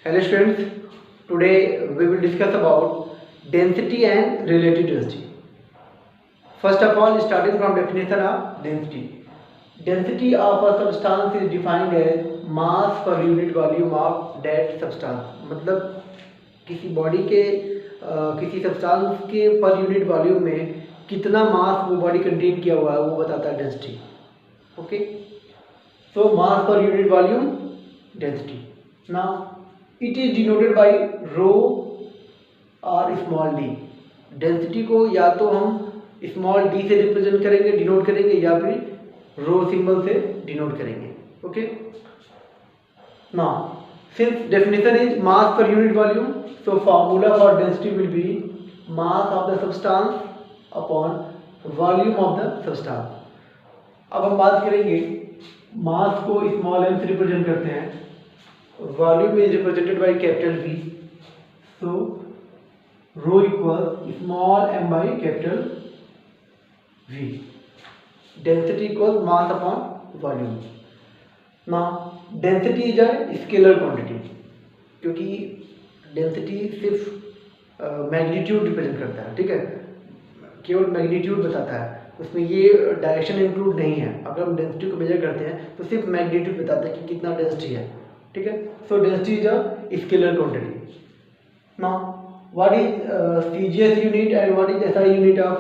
Hello students, today we will discuss about density and relative density. First of all, starting from definition of density. Density of a substance is defined as mass per unit volume of that substance. मतलब किसी body के किसी substance के पर unit volume में कितना मास वो body contain किया हुआ है वो बताता है density. Okay, so mass per unit volume density. Now it is denoted by rho or small d. Density को या तो हम स्मॉल डी से रिप्रेजेंट करेंगे, डिनोट करेंगे, या फिर रो सिंबल से डिनोट करेंगे. Okay, now since definition is mass per unit volume, so formula for density will be mass of the substance upon volume of the substance. अब हम बात करेंगे मास को स्मॉल m से रिप्रेजेंट करते हैं, volume is represented by capital V, so rho equal small m by capital V. Density equal mass upon volume. Now density is a scalar quantity, क्योंकि density सिर्फ मैग्नीट्यूड रिप्रेजेंट करता है. ठीक है, केवल मैग्नीट्यूड बताता है, उसमें ये डायरेक्शन इंक्लूड नहीं है. अगर हम डेंसिटी को मेजर करते हैं तो सिर्फ मैग्नीट्यूड बताता है कि कितना डेंसिटी है. ठीक है, so density is a scalar quantity. Now what is CGS unit and what is SI unit of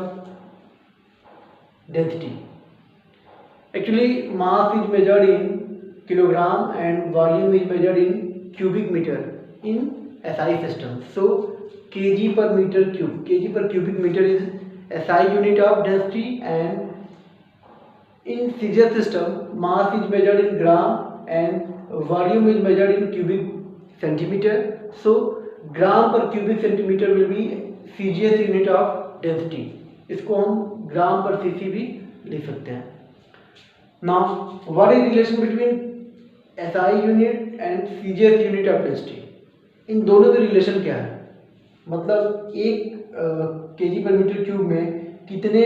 density? Actually mass is measured in kilogram and volume is measured in cubic metre in SI system. So kg per meter cube, kg per cubic meter is SI unit of density, and in CGS system mass is measured in gram and volume is measured in cubic centimeter. So gram per cubic centimeter will be CGS unit of density. इसको हम ग्राम पर cc भी लिख सकते हैं. Now what is relation between SI unit and CGS unit of density? इन दोनों में relation क्या है? मतलब एक केजी पर मीटर क्यूब में कितने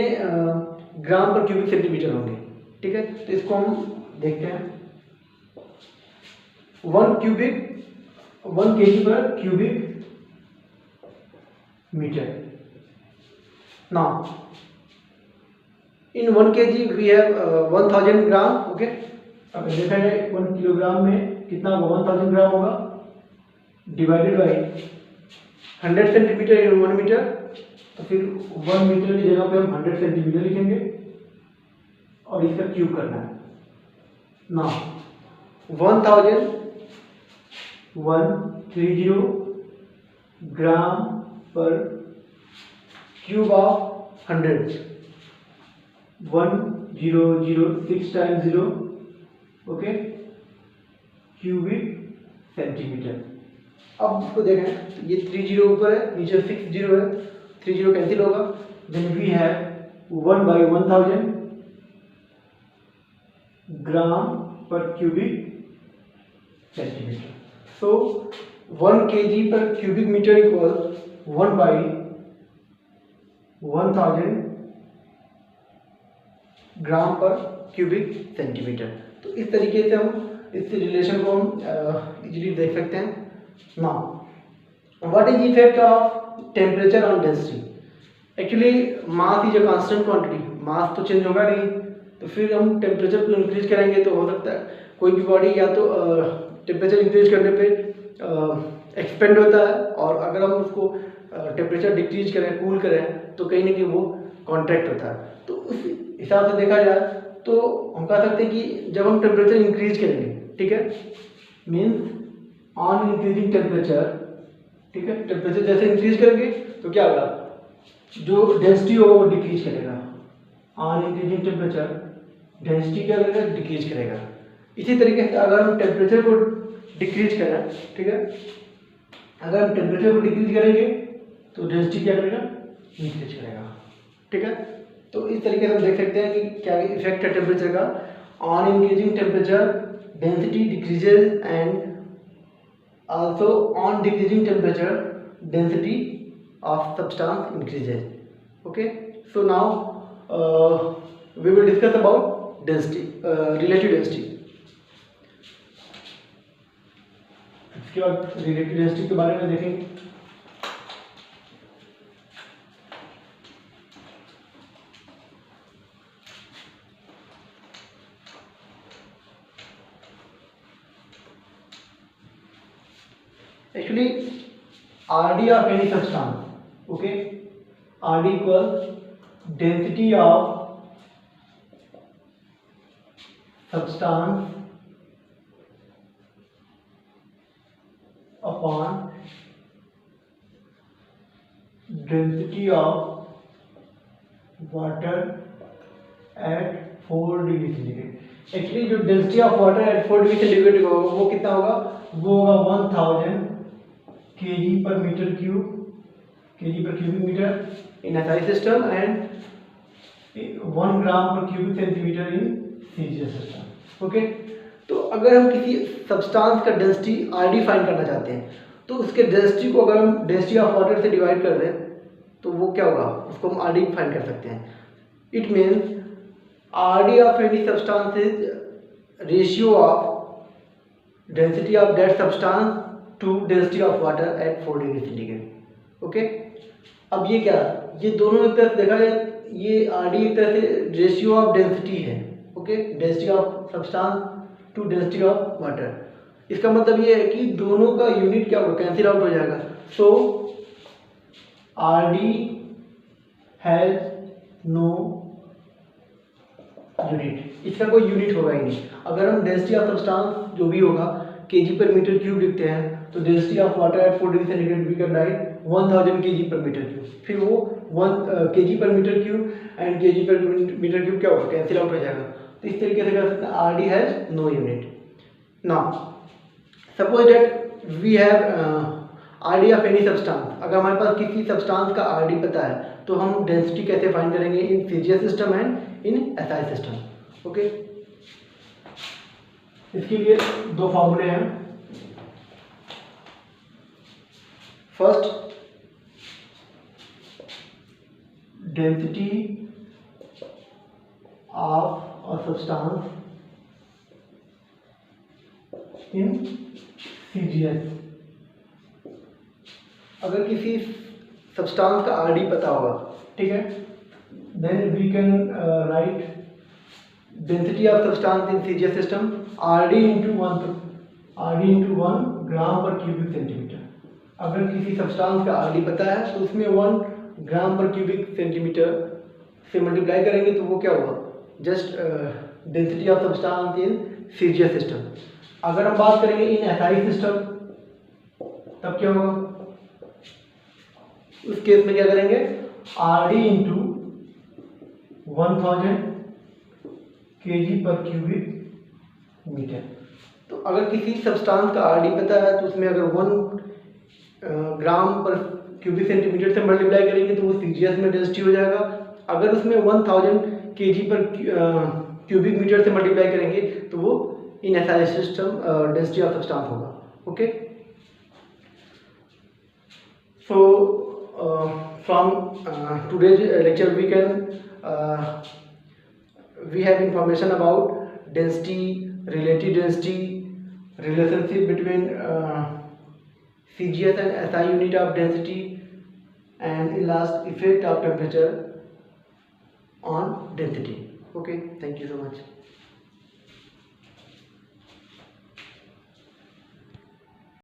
ग्राम पर क्यूबिक सेंटीमीटर होंगे. ठीक है, तो इसको हम देखते हैं. 1 KG per cubic metre. Now in 1 KG we have 1000 gram. Okay, अब देखा जाए 1 किलोग्राम में कितना होगा, 1000 ग्राम होगा, divided by 100 centimetre in 1 metre. तो फिर 1 मीटर की जगह पे हम 100 सेंटीमीटर लिखेंगे और इसका क्यूब करना है. नाउ 130 ग्राम पर cube of 100. 1006 times 0. Okay, cubic centimetre. अब इसको देखें, ये 30 ऊपर है, नीचे 60 है, 30 कैंसिल होगा. Then we have 1/1000 gram per cubic centimetre. So 1 KG per cubic metre equal 1/1000 gram per cubic centimetre. तो इस तरीके से हम इस रिलेशन को हम इजीली देख सकते हैं. Now, what is the effect of temperature on density? Actually, mass is a constant quantity. मास तो चेंज होगा नहीं, तो फिर हम टेम्परेचर को इंक्रीज करेंगे तो हो सकता है कोई भी बॉडी या तो टेम्परेचर इंक्रीज करने पे एक्सपेंड होता है, और अगर हम उसको टेम्परेचर डिक्रीज करें, कूल करें, तो कहीं ना कहीं वो कॉन्ट्रैक्ट होता है. तो उस हिसाब से देखा जाए तो हम कह सकते हैं कि जब हम टेम्परेचर इंक्रीज करेंगे, ठीक है, मीन्स ऑन इंक्रीजिंग टेम्परेचर. ठीक है, टेम्परेचर जैसे इंक्रीज करेंगे तो क्या होगा, जो डेंसिटी होगा वो डिक्रीज करेगा. ऑन इंक्रीजिंग टेम्परेचर डेंसिटी क्या करेगा, डिक्रीज करेगा. इसी तरीके से अगर हम टेम्परेचर को डिक्रीज करें, ठीक है, अगर हम टेम्परेचर को डिक्रीज करेंगे तो डेंसिटी क्या करेगा, इंक्रीज करेगा. ठीक है, तो इस तरीके से हम देख सकते हैं कि क्या इफेक्ट है टेम्परेचर का. On increasing temperature density decreases, and also on decreasing temperature density of substance increases. Okay, so now we will discuss about density, relative density. इसके बाद रिलेटिव डेंसिटी के बारे में देखेंगे। Actually, RD of any substance, okay, RD equals density of substance upon density of water at 4 degree centigrade. Actually जो density of water at 4 degree centigrade होगा वो कितना होगा, वो होगा 1000 kg per meter cube, kg per cubic meter in SI system and 1 gram per cubic centimeter in CGS system. Okay, तो अगर हम किसी सब्सटेंस का डेंसिटी RD फाइंड करना चाहते हैं तो उसके डेंसिटी को अगर हम डेंसिटी ऑफ वाटर से डिवाइड कर दें तो वो क्या होगा, उसको हम RD फाइंड कर सकते हैं। It means RD of any substance is ratio of density of that substance to density of water at 4 degree centigrade. Okay, अब ये क्या, ये दोनों एक तरह से देखा जाए, ये RD एक तरह से रेशियो ऑफ डेंसिटी है। Okay, density of substance to density of water. इसका मतलब ये है कि दोनों का यूनिट क्या होगा, कैंसिल आउट हो जाएगा। सो RD हैज नो यूनिट, इसका कोई यूनिट होगा ही नहीं। अगर हम डेंसिटी ऑफ सब्सटेंस जो भी होगा kg per meter cube लिखते हैं तो density of water at 4 degree centigrade we can write 1000 kg per meter cube। फिर वो 1 kg per meter cube and kg per meter cube क्या होगा, कैंसिल आउट हो जाएगा। तो इस तरीके से कर सकते हैं RD has no unit. Now suppose that we have RD of any substance. अगर हमारे पास किसी सब्सटेंस का RD पता है तो हम डेंसिटी कैसे फाइंड करेंगे, इन CGS system and in SI system. Okay, इसके लिए दो फॉर्मूले हैं। First, density of a substance in CGS। अगर किसी सब्सटेंस का RD पता होगा, ठीक है, then we can write density of substance in CGS system RD into 1 gram per cubic centimetre. अगर किसी सब्सटेंस का RD पता है तो उसमें 1 ग्राम पर क्यूबिक सेंटीमीटर से मल्टीप्लाई करेंगे तो वो क्या होगा, just density of substance in CGS system. अगर हम बात करेंगे इन SI सिस्टम तब क्या होगा, उस केस में क्या करेंगे, RD into 1000 kg पर क्यूबिक मीटर। तो अगर किसी सब्सटेंस का RD पता है तो उसमें अगर 1 ग्राम पर क्यूबिक सेंटीमीटर से मल्टीप्लाई करेंगे तो वो CGS में डेंसिटी हो जाएगा। अगर उसमें 1000 kg पर क्यूबिक मीटर से मल्टीप्लाई करेंगे तो वो in SI system density of substance होगा। Okay, so from today's lecture we have information about density, relative density, relationship between CGS and SI unit of density, and in last effect of temperature on density. Okay, thank you so much.